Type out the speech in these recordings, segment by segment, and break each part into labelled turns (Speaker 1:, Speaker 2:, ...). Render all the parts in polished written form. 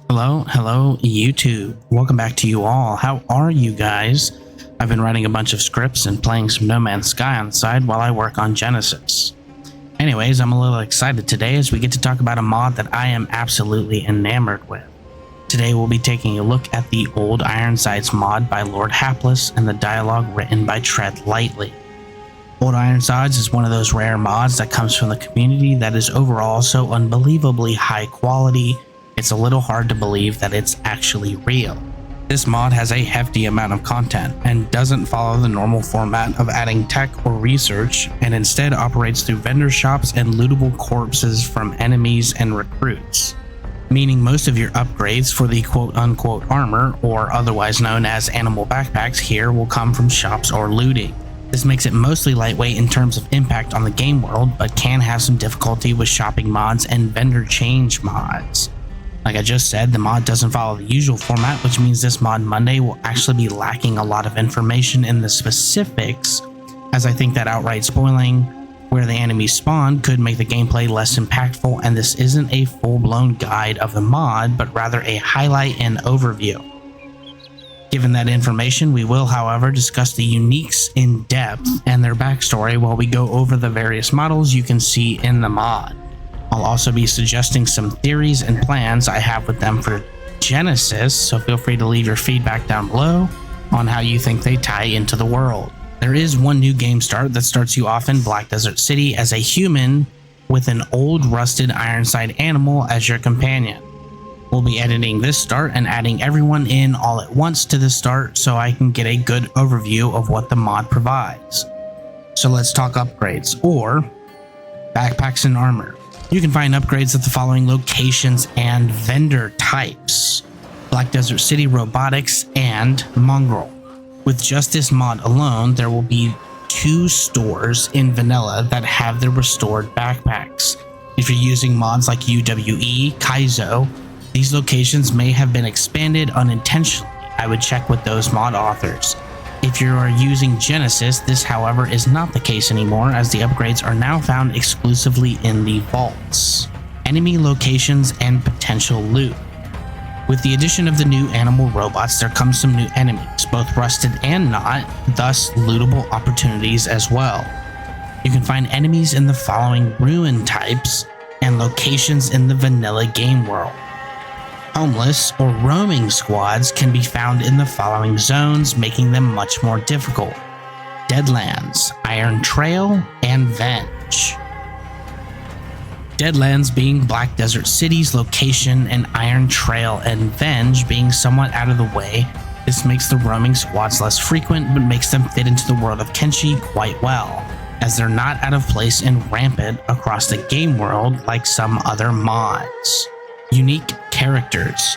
Speaker 1: Hello, YouTube. Welcome back to you all. How are you guys? I've been writing a bunch of scripts and playing some No Man's Sky on the side while I work on Genesis. Anyways, I'm a little excited today as we get to talk about a mod that I am absolutely enamored with. Today we'll be taking a look at the old Ironsides mod by Lord Hapless and the dialogue written by Treadlightly. Old Ironsides is one of those rare mods that comes from the community that is overall so unbelievably high quality, it's a little hard to believe that it's actually real. This mod has a hefty amount of content and doesn't follow the normal format of adding tech or research, and instead operates through vendor shops and lootable corpses from enemies and recruits. Meaning most of your upgrades for the quote-unquote armor, or otherwise known as animal backpacks here, will come from shops or looting. This makes it mostly lightweight in terms of impact on the game world, but can have some difficulty with shopping mods and vendor change mods. Like I just said, the mod doesn't follow the usual format, which means this mod Monday will actually be lacking a lot of information in the specifics, as I think that outright spoiling where the enemies spawn could make the gameplay less impactful, and this isn't a full-blown guide of the mod, but rather a highlight and overview. Given that information, we will, however, discuss the uniques in depth and their backstory while we go over the various models you can see in the mod. I'll also be suggesting some theories and plans I have with them for Genesis, so feel free to leave your feedback down below on how you think they tie into the world. There is one new game start that starts you off in Black Desert City as a human with an old rusted Ironside animal as your companion. We'll be editing this start and adding everyone in all at once to the start so I can get a good overview of what the mod provides. So let's talk upgrades, or backpacks and armor. You can find upgrades at the following locations and vendor types: Black Desert City, Robotics, and Mongrel. With just this mod alone, there will be 2 stores in vanilla that have the restored backpacks. If you're using mods like UWE, Kaizo, these locations may have been expanded unintentionally. I would check with those mod authors. If you are using Genesis, this however is not the case anymore, as the upgrades are now found exclusively in the vaults. Enemy locations and potential loot. With the addition of the new animal robots, there comes some new enemies, both rusted and not, thus lootable opportunities as well. You can find enemies in the following ruin types and locations in the vanilla game world. Homeless or roaming squads can be found in the following zones, making them much more difficult: Deadlands, Iron Trail, and Venge. Deadlands being Black Desert City's location, and Iron Trail and Venge being somewhat out of the way. This makes the roaming squads less frequent, but makes them fit into the world of Kenshi quite well, as they're not out of place and rampant across the game world like some other mods. Unique characters.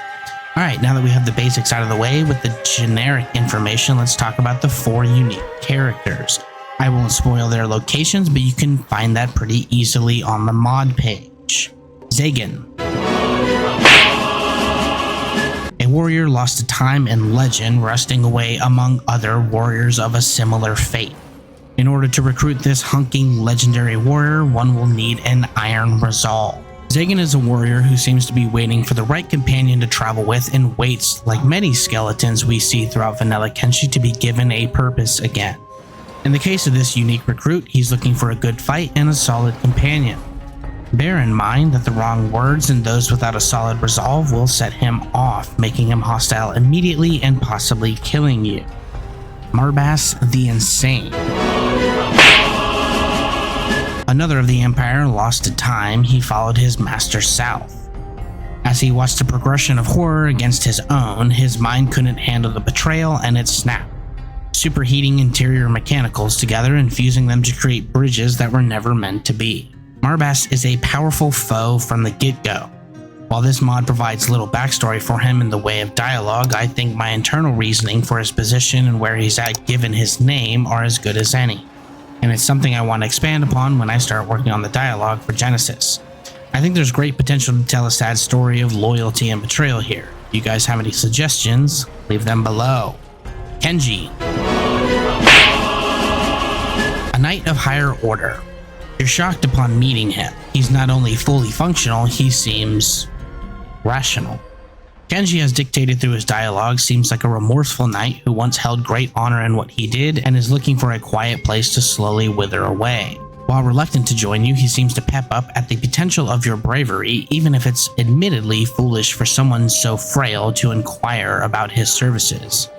Speaker 1: Alright, now that we have the basics out of the way with the generic information, let's talk about the 4 unique characters. I won't spoil their locations, but you can find that pretty easily on the mod page. Zagan. A warrior lost to time and legend, rusting away among other warriors of a similar fate. In order to recruit this hunking legendary warrior, one will need an iron resolve. Zagan is a warrior who seems to be waiting for the right companion to travel with, and waits, like many skeletons we see throughout vanilla Kenshi, to be given a purpose again. In the case of this unique recruit, he's looking for a good fight and a solid companion. Bear in mind that the wrong words and those without a solid resolve will set him off, making him hostile immediately and possibly killing you. Marbas the Insane. Another of the Empire lost to time, he followed his master south. As he watched the progression of horror against his own, his mind couldn't handle the betrayal and it snapped, superheating interior mechanicals together and fusing them to create bridges that were never meant to be. Marbas is a powerful foe from the get-go. While this mod provides little backstory for him in the way of dialogue, I think my internal reasoning for his position and where he's at given his name are as good as any. And it's something I want to expand upon when I start working on the dialogue for Genesis. I think there's great potential to tell a sad story of loyalty and betrayal here. If you guys have any suggestions, leave them below. Kenshi. A knight of higher order. You're shocked upon meeting him. He's not only fully functional, he seems rational. Kenshi, as dictated through his dialogue, seems like a remorseful knight who once held great honor in what he did and is looking for a quiet place to slowly wither away. While reluctant to join you, he seems to pep up at the potential of your bravery, even if it's admittedly foolish for someone so frail to inquire about his services.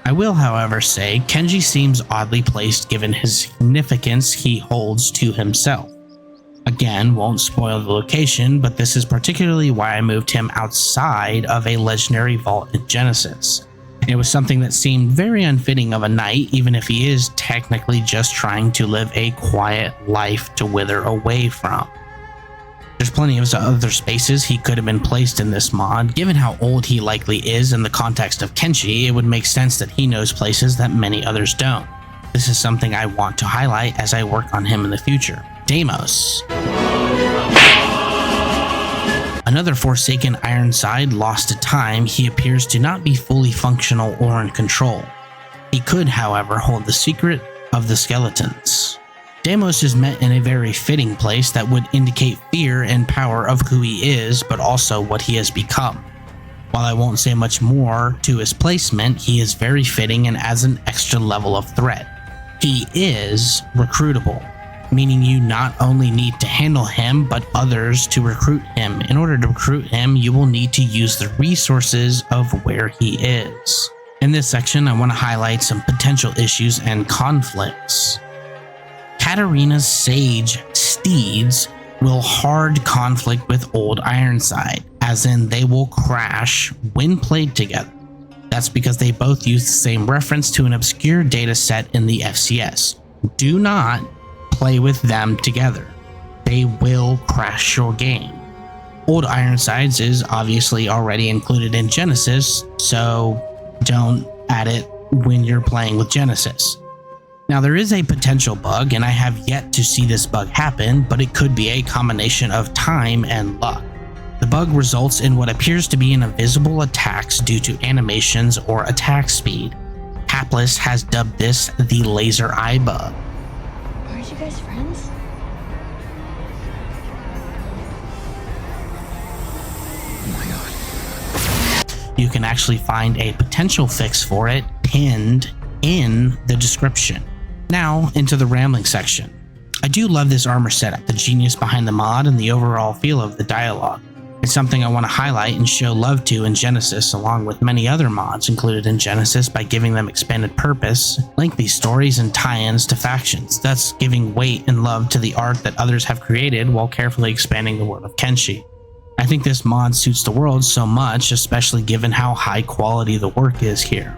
Speaker 1: I will, however, say Kenshi seems oddly placed given his significance he holds to himself. Again, won't spoil the location, but this is particularly why I moved him outside of a legendary vault in Genesis. It was something that seemed very unfitting of a knight, even if he is technically just trying to live a quiet life to wither away from. There's plenty of other spaces he could have been placed in this mod. Given how old he likely is in the context of Kenshi, it would make sense that he knows places that many others don't. This is something I want to highlight as I work on him in the future. Deimos. Another Forsaken Ironside lost to time, he appears to not be fully functional or in control. He could, however, hold the secret of the skeletons. Deimos is met in a very fitting place that would indicate fear and power of who he is, but also what he has become. While I won't say much more to his placement, he is very fitting and adds an extra level of threat. He is recruitable, meaning you not only need to handle him, but others to recruit him. In order to recruit him, you will need to use the resources of where he is. In this section, I want to highlight some potential issues and conflicts. Katarina's Sage steeds will hard conflict with Old Ironside, as in they will crash when played together. That's because they both use the same reference to an obscure data set in the FCS. Do not play with them together. They will crash your game. Old Ironsides is obviously already included in Genesis, so don't add it when you're playing with Genesis. Now there is a potential bug, and I have yet to see this bug happen, but it could be a combination of time and luck. The bug results in what appears to be an invisible attacks due to animations or attack speed. Hapless has dubbed this the laser eye bug.
Speaker 2: Aren't you guys friends?
Speaker 3: Oh my god.
Speaker 1: You can actually find a potential fix for it pinned in the description. Now into the rambling section. I do love this armor setup, the genius behind the mod, and the overall feel of the dialogue. It's something I want to highlight and show love to in Genesis, along with many other mods included in Genesis, by giving them expanded purpose, lengthy stories, and tie-ins to factions, thus giving weight and love to the art that others have created while carefully expanding the world of Kenshi. I think this mod suits the world so much, especially given how high quality the work is here.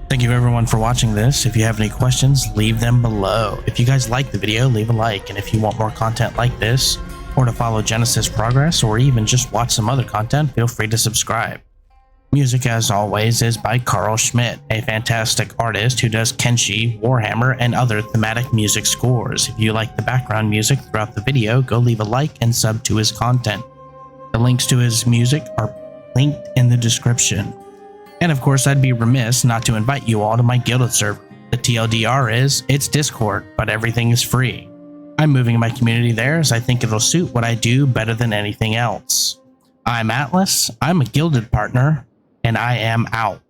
Speaker 1: Thank you everyone for watching this. If you have any questions, leave them below. If you guys like the video, leave a like, and if you want more content like this, or to follow Genesis progress, or even just watch some other content, feel free to subscribe. Music, as always, is by Karl Schmidt, a fantastic artist who does Kenshi, Warhammer, and other thematic music scores. If you like the background music throughout the video, go leave a like and sub to his content. The links to his music are linked in the description. And of course, I'd be remiss not to invite you all to my Guilded server. The TLDR is, it's Discord, but everything is free. I'm moving my community there as I think it'll suit what I do better than anything else. I'm Atlas, I'm a Guilded partner, and I am out.